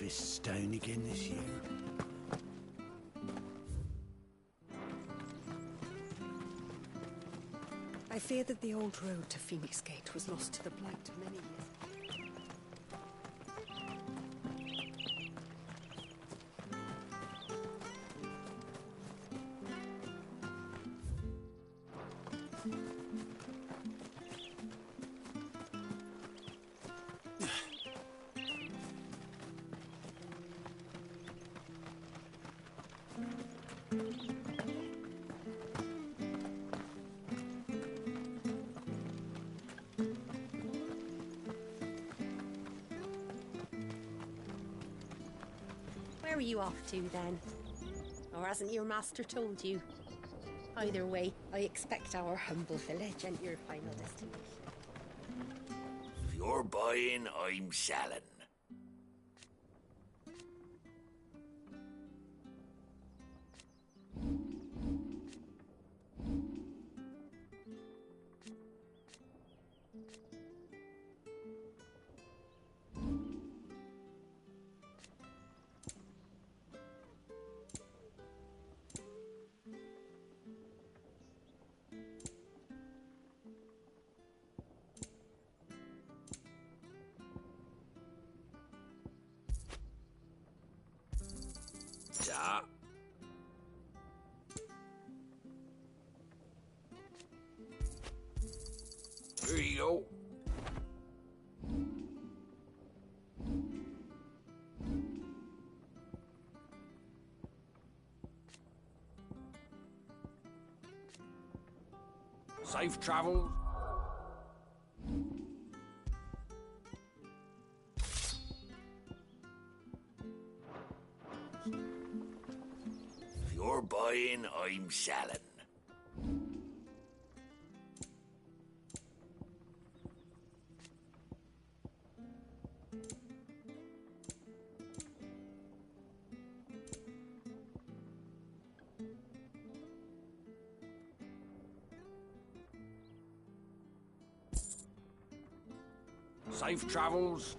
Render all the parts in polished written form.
this stone again this year? I fear that the old road to Phoenix Gate was lost to the Blight many years ago. Where are you off to, then? Or hasn't your master told you? Either way, I expect our humble village and your final destination. If you're buying, I'm selling. Ja. Here you go. Safe travels. If you're buying, I'm selling. Safe travels.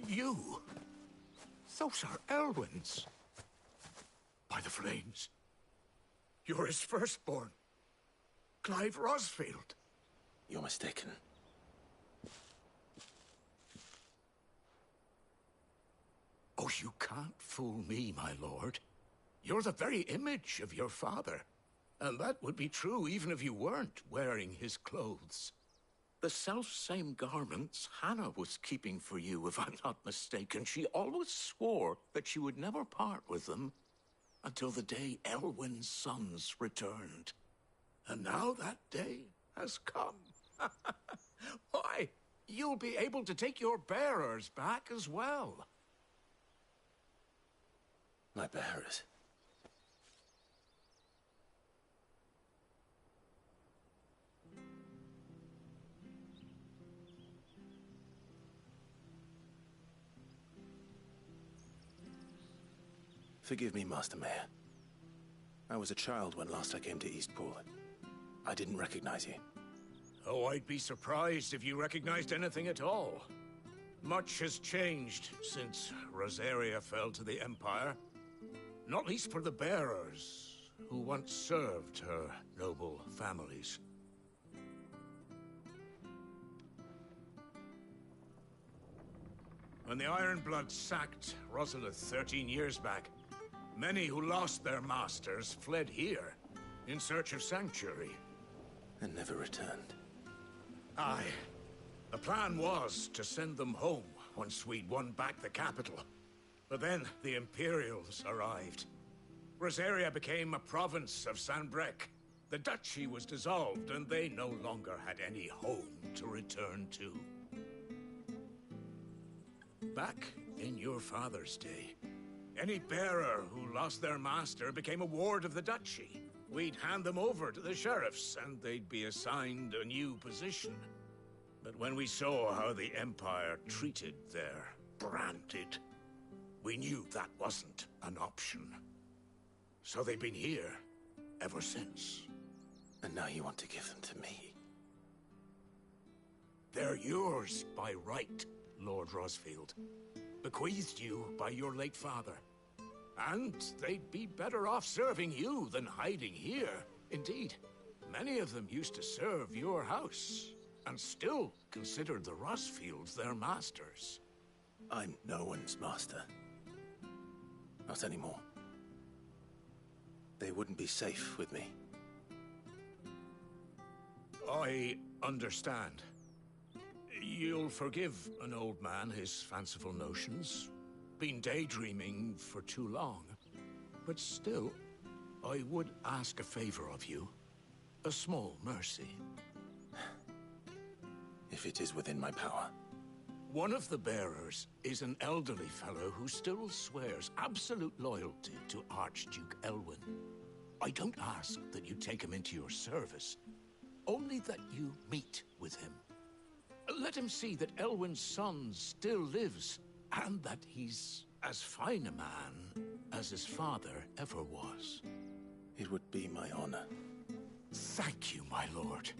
You? Those are Elwyn's. By the flames. You're his firstborn. Clive Rosfield. You're mistaken. Oh, you can't fool me, my lord. You're the very image of your father. And that would be true even if you weren't wearing his clothes. The self-same garments Hannah was keeping for you, if I'm not mistaken. She always swore that she would never part with them until the day Elwyn's sons returned. And now that day has come. Why, you'll be able to take your bearers back as well. My bearers. Forgive me, Master Mayor. I was a child when last I came to Eastpool. I didn't recognize you. Oh, I'd be surprised if you recognized anything at all. Much has changed since Rosaria fell to the Empire. Not least for the bearers, who once served her noble families. When the Ironbloods sacked Rosalith 13 years back, many who lost their masters fled here in search of sanctuary. And never returned. Aye. The plan was to send them home once we'd won back the capital. But then the Imperials arrived. Rosaria became a province of Sanbreque. The duchy was dissolved, and they no longer had any home to return to. Back in your father's day, any bearer who lost their master became a ward of the duchy. We'd hand them over to the sheriffs, and they'd be assigned a new position. But when we saw how the Empire treated their branded, we knew that wasn't an option. So they've been here ever since. And now you want to give them to me? They're yours by right, Lord Rosfield. Bequeathed you by your late father. And they'd be better off serving you than hiding here. Indeed, many of them used to serve your house, and still considered the Rosfields their masters. I'm no one's master. Not anymore. They wouldn't be safe with me. I understand. You'll forgive an old man his fanciful notions. Been daydreaming for too long. But still, I would ask a favor of you. A small mercy. If it is within my power. One of the bearers is an elderly fellow who still swears absolute loyalty to Archduke Elwyn. I don't ask that you take him into your service, only that you meet with him. Let him see that Elwyn's son still lives, and that he's as fine a man as his father ever was. It would be my honor. Thank you, my lord.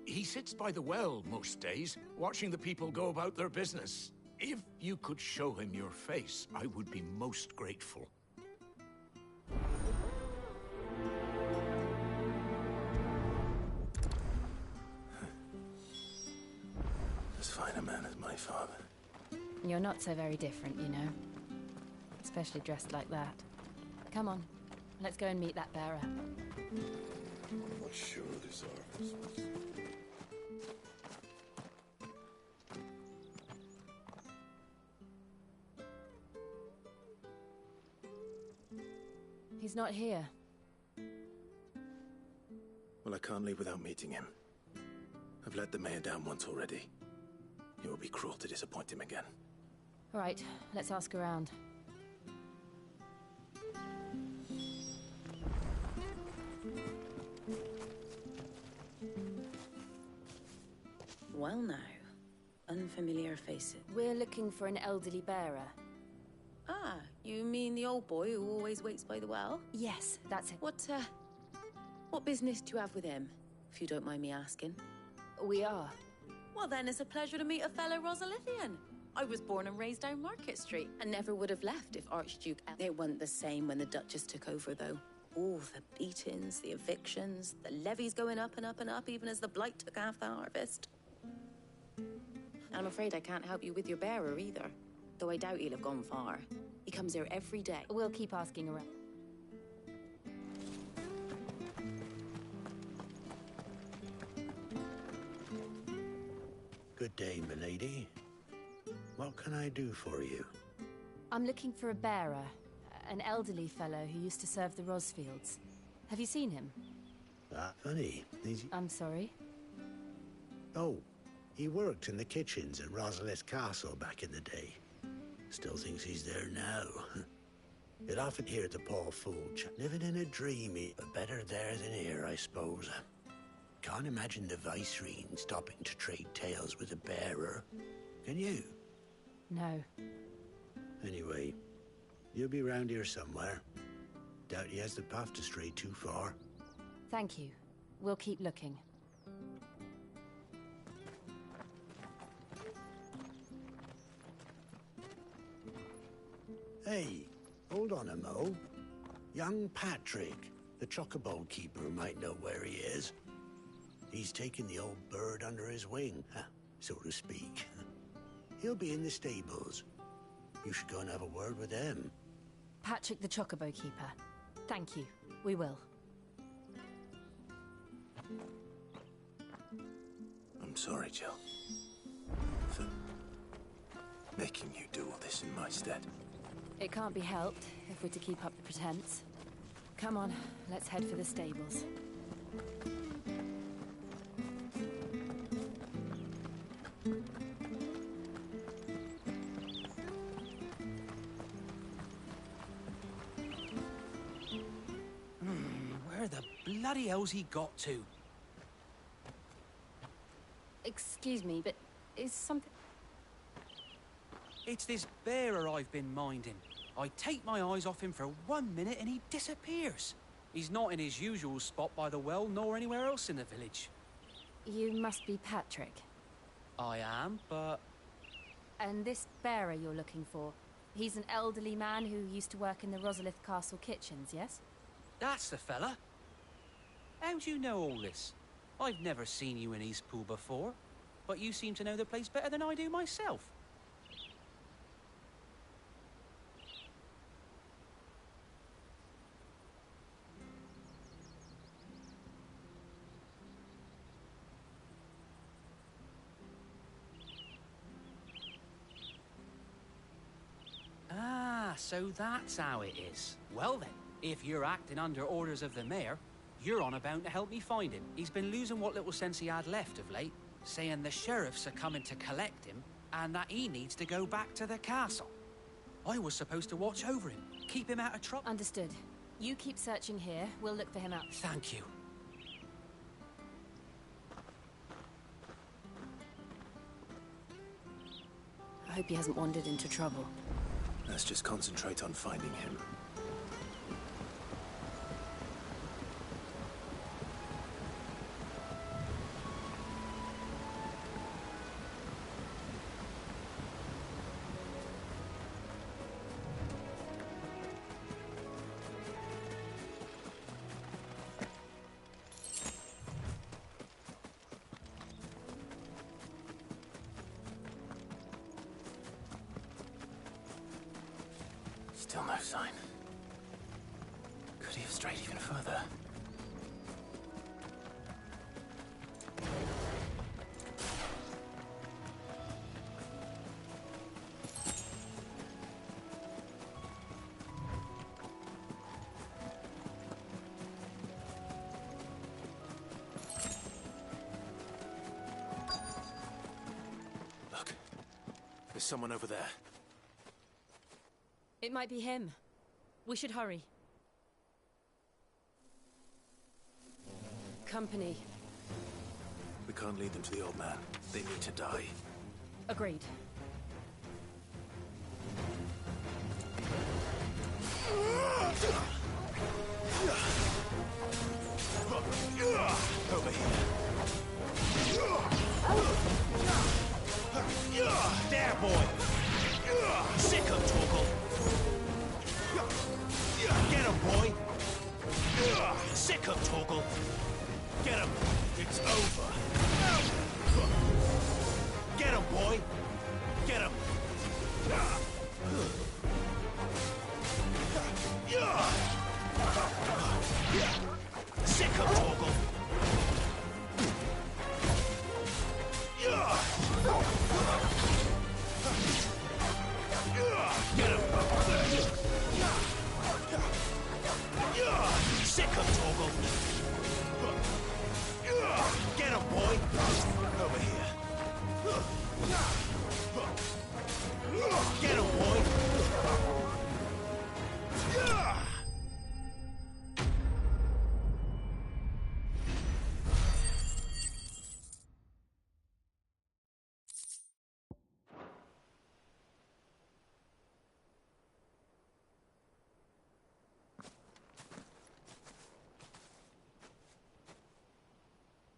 He sits by the well most days, watching the people go about their business. If you could show him your face, I would be most grateful. As fine a man as my father. You're not so very different, you know. Especially dressed like that. Come on, let's go and meet that bearer. What sure this harvest? He's not here. Well, I can't leave without meeting him. I've let the mayor down once already. It would be cruel to disappoint him again. All right, let's ask around. Well now, unfamiliar faces. We're looking for an elderly bearer. Ah, you mean the old boy who always waits by the well? Yes, that's it. What business do you have with him, if you don't mind me asking? We are. Well then, it's a pleasure to meet a fellow Rosalithian. I was born and raised down Market Street, and never would have left if Archduke... It wasn't the same when the Duchess took over, though. All the beatings, the evictions, the levies going up and up and up, even as the blight took half the harvest. I'm afraid I can't help you with your bearer either, though I doubt he'll have gone far. He comes here every day. We'll keep asking around. Good day, milady. What can I do for you? I'm looking for a bearer, an elderly fellow who used to serve the Rosfields. Have you seen him? Ah, funny. I'm sorry? Oh, he worked in the kitchens at Rosalith Castle back in the day. Still thinks he's there now. You'd often hear the poor fool living in a dream, but better there than here, I suppose. Can't imagine the Viceroy stopping to trade tales with a bearer. Can you? No. Anyway, you'll be round here somewhere. Doubt he has the path to stray too far. Thank you. We'll keep looking. Hey, hold on a mo. Young Patrick, the chocobo keeper, might know where he is. He's taken the old bird under his wing, so to speak. He'll be in the stables. You should go and have a word with him. Patrick the Chocobo Keeper. Thank you. We will. I'm sorry, Jill. For making you do all this in my stead. It can't be helped if we're to keep up the pretense. Come on, let's head for the stables. Where the bloody hell's he got to? Excuse me, but is something... It's this bearer I've been minding. I take my eyes off him for 1 minute and he disappears. He's not in his usual spot by the well, nor anywhere else in the village. You must be Patrick. I am, but... And this bearer you're looking for, he's an elderly man who used to work in the Rosalith Castle kitchens, yes? That's the fella. How do you know all this? I've never seen you in Eastpool before, but you seem to know the place better than I do myself. Ah, so that's how it is. Well then, if you're acting under orders of the mayor, you're on about to help me find him. He's been losing what little sense he had left of late, saying the sheriffs are coming to collect him and that he needs to go back to the castle. I was supposed to watch over him, keep him out of trouble. Understood. You keep searching here, we'll look for him out. Thank you. I hope he hasn't wandered into trouble. Let's just concentrate on finding him. Still no sign. Could he have strayed even further? Look, there's someone over there. It might be him. We should hurry. Company. We can't lead them to the old man. They need to die. Agreed. Over here. There, boy! Sick of Torgal! Get him, boy! Sick of Torgal! Get him! It's over! Get him, boy! Get him! Sick of Torgal! Get him! Sick of Torgal! Get him, boy! Over here. Get him, boy!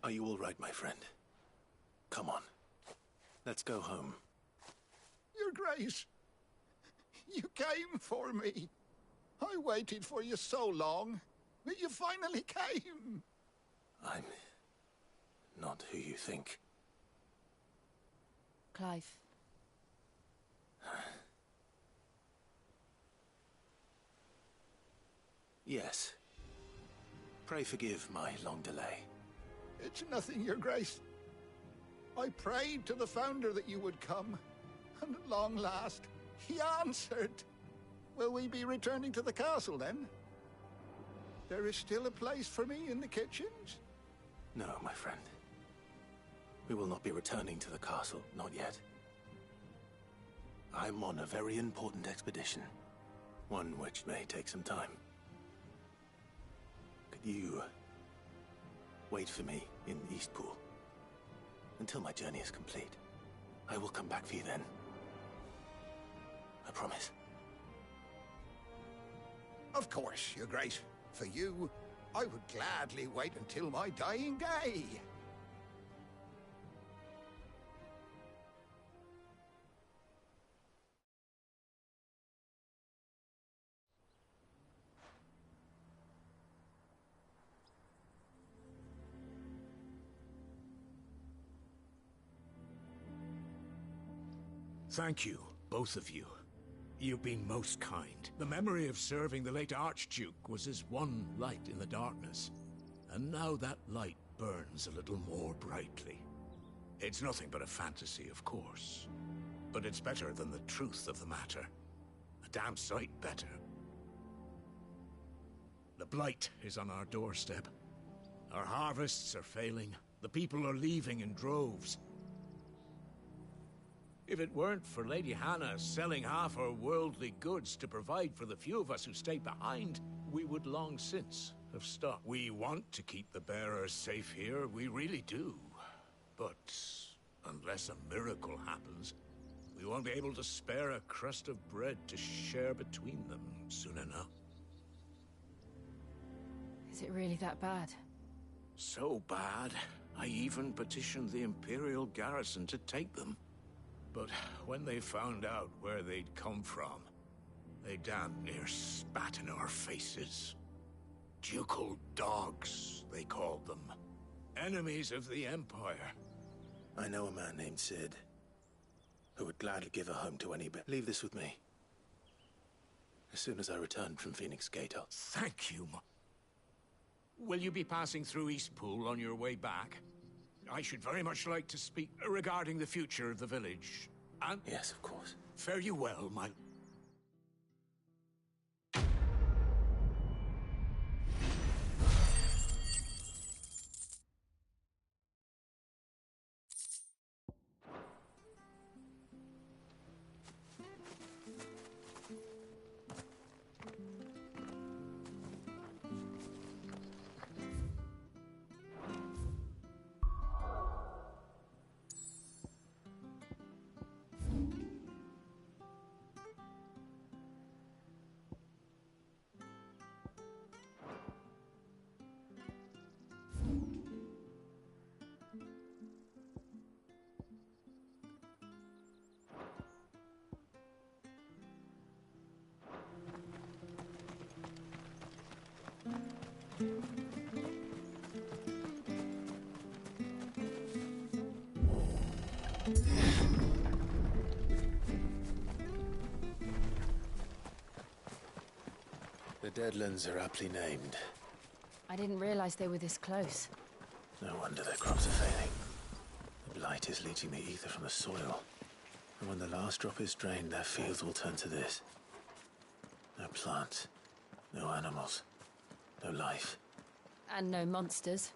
Are you all right, my friend? Come on. Let's go home. Your Grace, you came for me. I waited for you so long, but you finally came. I'm not who you think. Clive. Yes. Pray forgive my long delay. It's nothing, Your Grace. I prayed to the Founder that you would come, and at long last, he answered. Will we be returning to the castle, then? There is still a place for me in the kitchens? No, my friend. We will not be returning to the castle, not yet. I'm on a very important expedition, one which may take some time. Could you wait for me in Eastpool until my journey is complete? I will come back for you then. I promise. Of course, Your Grace. For you, I would gladly wait until my dying day. Thank you, both of you. You've been most kind. The memory of serving the late Archduke was as one light in the darkness. And now that light burns a little more brightly. It's nothing but a fantasy, of course. But it's better than the truth of the matter. A damn sight better. The blight is on our doorstep. Our harvests are failing. The people are leaving in droves. If it weren't for Lady Hannah selling half her worldly goods to provide for the few of us who stayed behind, we would long since have stopped. We want to keep the bearers safe here, we really do. But unless a miracle happens, we won't be able to spare a crust of bread to share between them soon enough. Is it really that bad? So bad, I even petitioned the Imperial garrison to take them. But when they found out where they'd come from, they damn near spat in our faces. Ducal dogs, they called them. Enemies of the Empire. I know a man named Sid, who would gladly give a home to any Leave this with me. As soon as I return from Phoenix Gate, I'll... Thank you, Will you be passing through Eastpool on your way back? I should very much like to speak regarding the future of the village. And... Yes, of course. Fare you well, my... The Deadlands are aptly named. I didn't realize they were this close. No wonder their crops are failing. The blight is leaching the ether from the soil. And when the last drop is drained, their fields will turn to this. No plants, no animals, no life. And no monsters.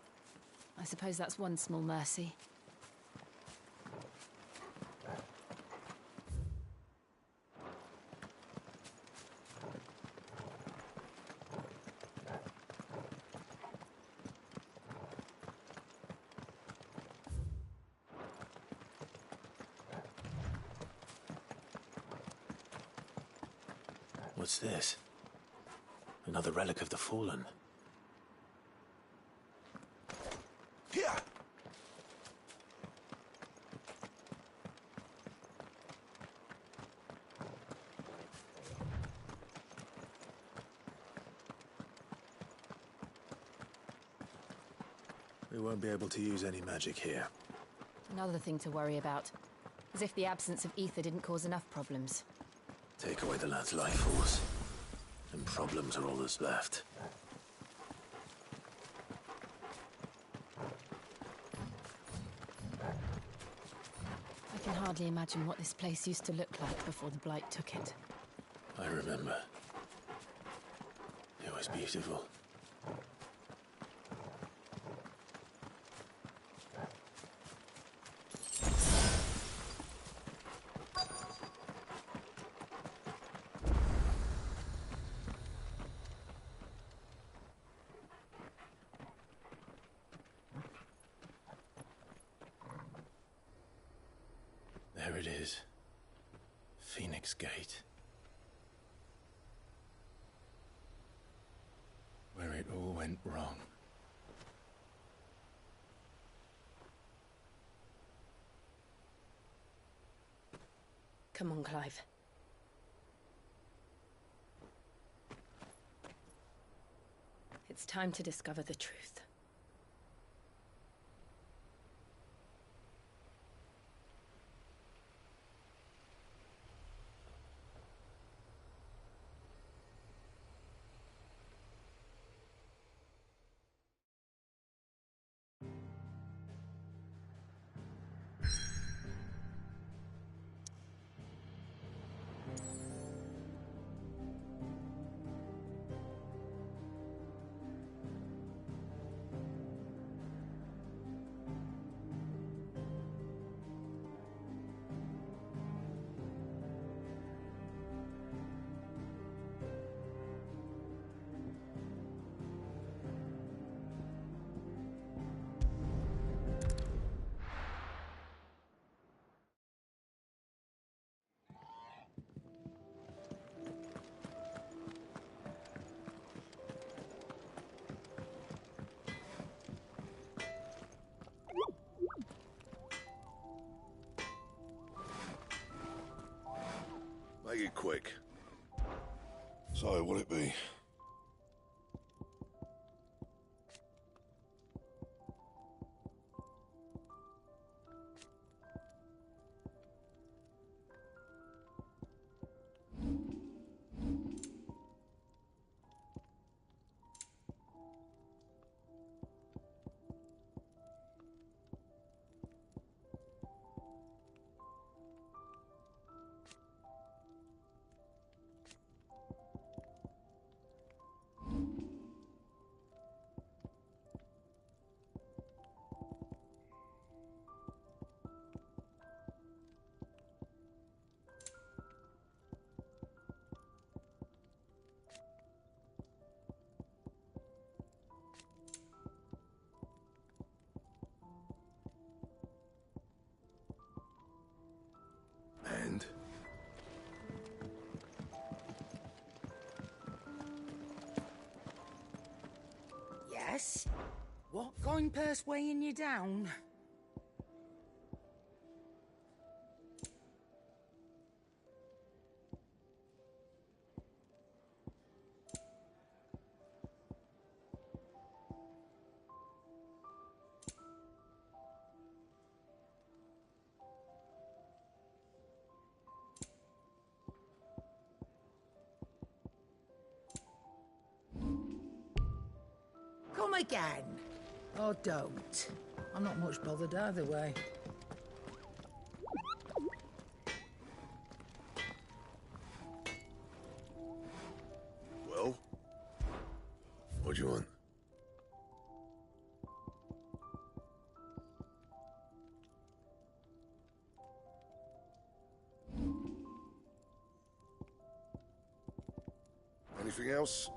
I suppose that's one small mercy. What's this? Another relic of the Fallen. Here! We won't be able to use any magic here. Another thing to worry about. As if the absence of ether didn't cause enough problems. Take away the lad's life force, and problems are all that's left. I can hardly imagine what this place used to look like before the Blight took it. I remember. It was beautiful. There it is. Phoenix Gate. went wrong? Come on, Clive. It's time to discover the truth. Make it quick. So, what'll it be? And? Yes? What guinepost weighing you down? Come again. Or don't. I'm not much bothered either way. Well? What do you want? Anything else?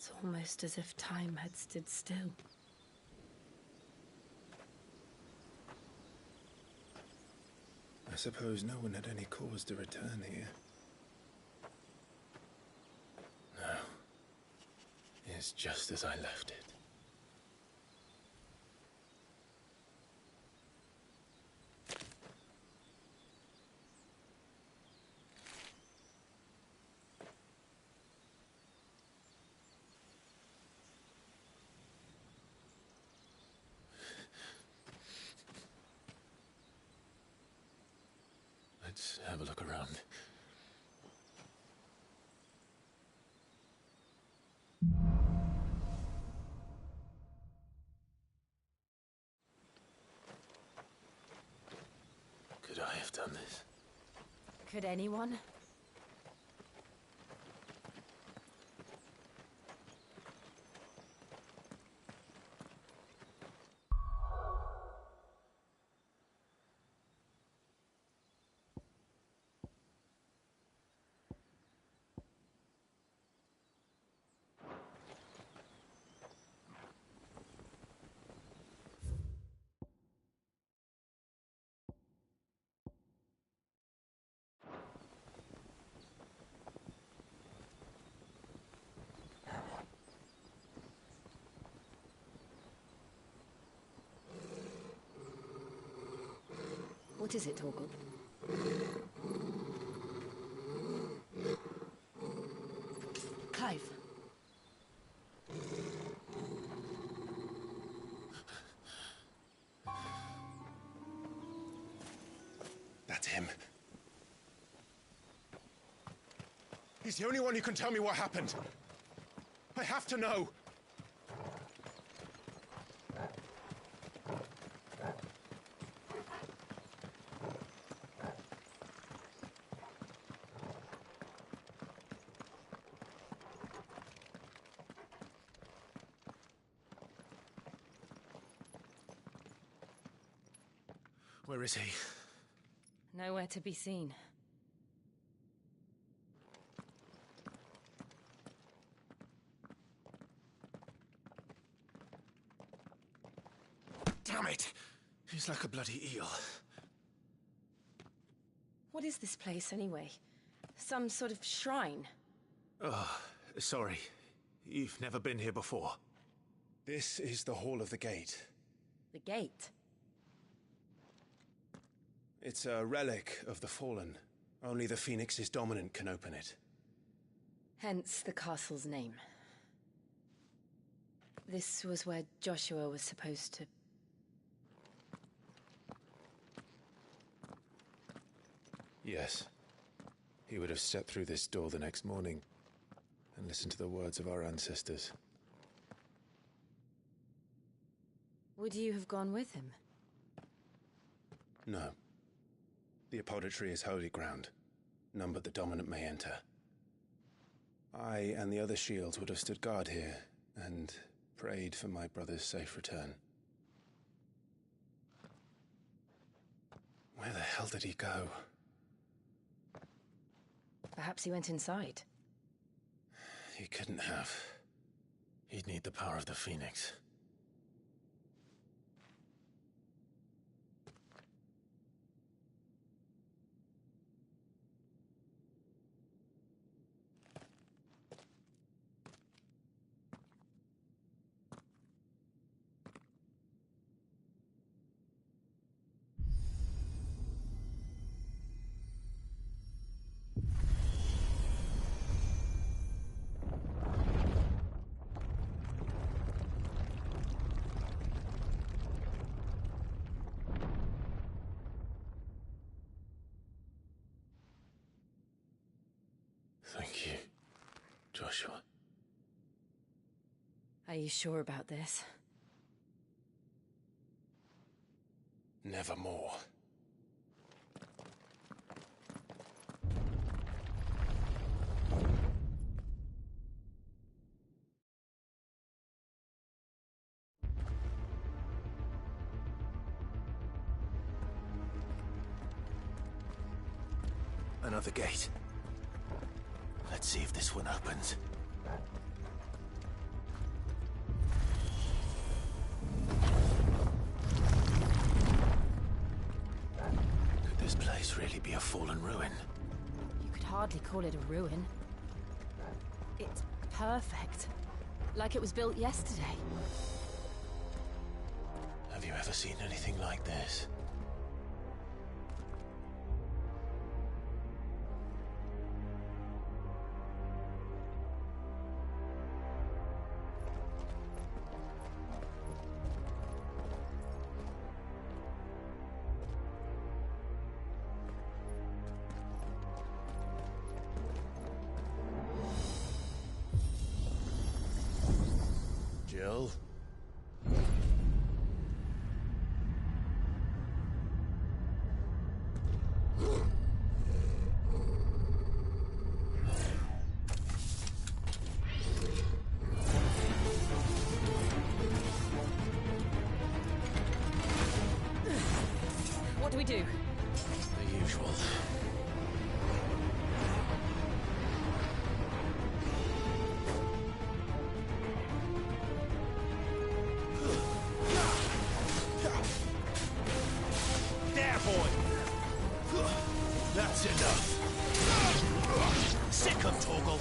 It's almost as if time had stood still. I suppose no one had any cause to return here. No. It's just as I left it. Let's have a look around. Could I have done this? Could anyone? What is it, Torgal? Clive. That's him. He's the only one who can tell me what happened. I have to know. Where is he? Nowhere to be seen. Damn it! He's like a bloody eel. What is this place, anyway? Some sort of shrine? Oh, sorry. You've never been here before. This is the Hall of the Gate. The gate? It's a relic of the Fallen. Only the Phoenix's dominant can open it. Hence the castle's name. This was where Joshua was supposed to... Yes. He would have stepped through this door the next morning and listened to the words of our ancestors. Would you have gone with him? No. The apodatory is holy ground. None but the dominant may enter. I and the other shields would have stood guard here and prayed for my brother's safe return. Where the hell did he go? Perhaps he went inside. He couldn't have. He'd need the power of the Phoenix. Thank you, Joshua. Are you sure about this? Nevermore. Another gate. Let's see if this one opens. Could this place really be a fallen ruin? You could hardly call it a ruin. It's perfect. Like it was built yesterday. Have you ever seen anything like this? Jill. What do we do? The usual. There, boy! That's enough! Sick of Torgal!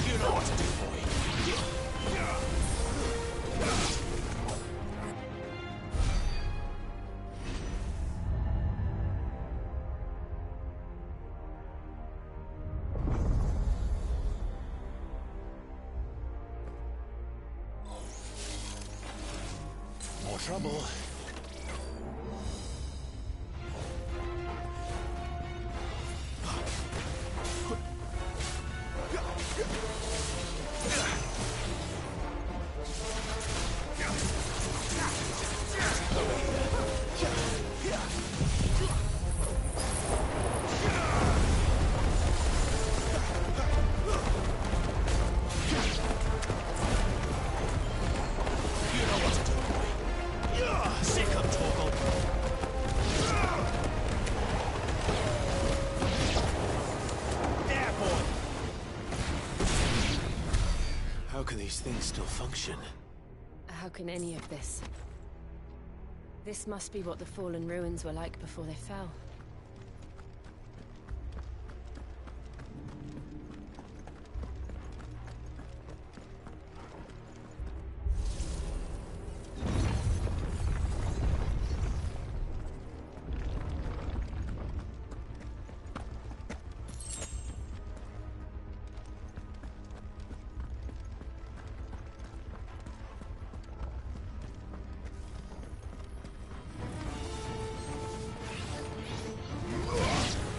You know what to do, boy! More trouble. How can these things still function? How can any of this? This must be what the fallen ruins were like before they fell.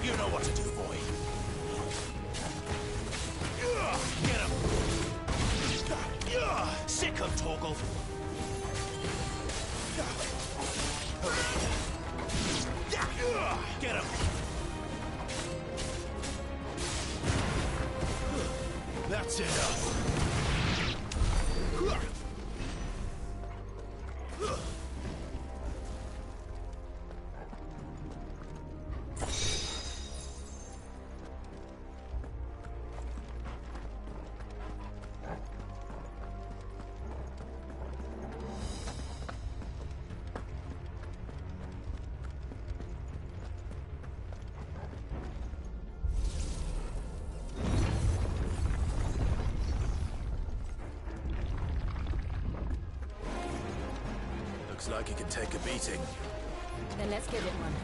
You know what to do, boy. Get him! Sick of Torgal! Get him! That's enough! Looks like he can take a beating. Then let's give it one.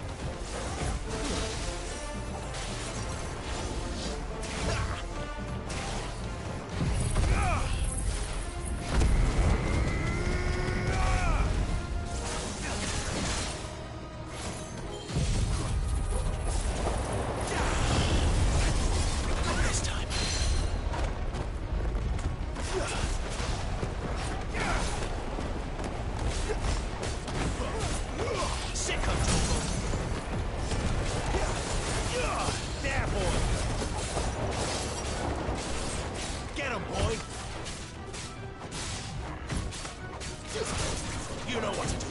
You know what to do.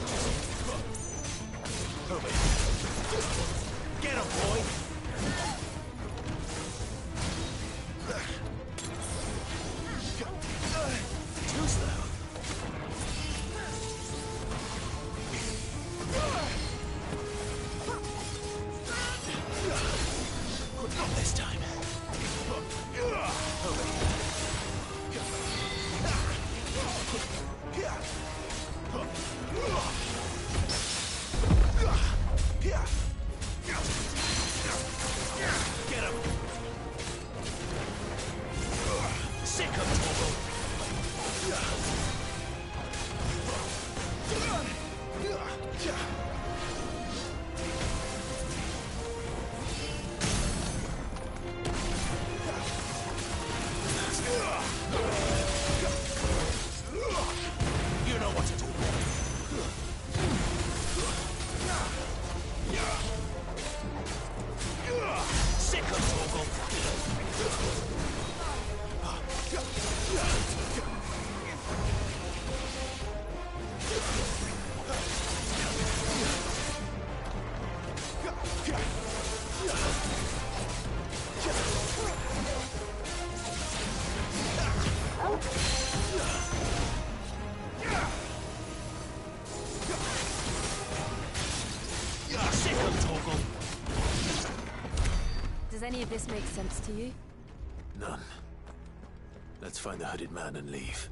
Over here. Get him, boy. Too slow. Not this time. Over here. any of this make sense to you? None. Let's find the hooded man and leave.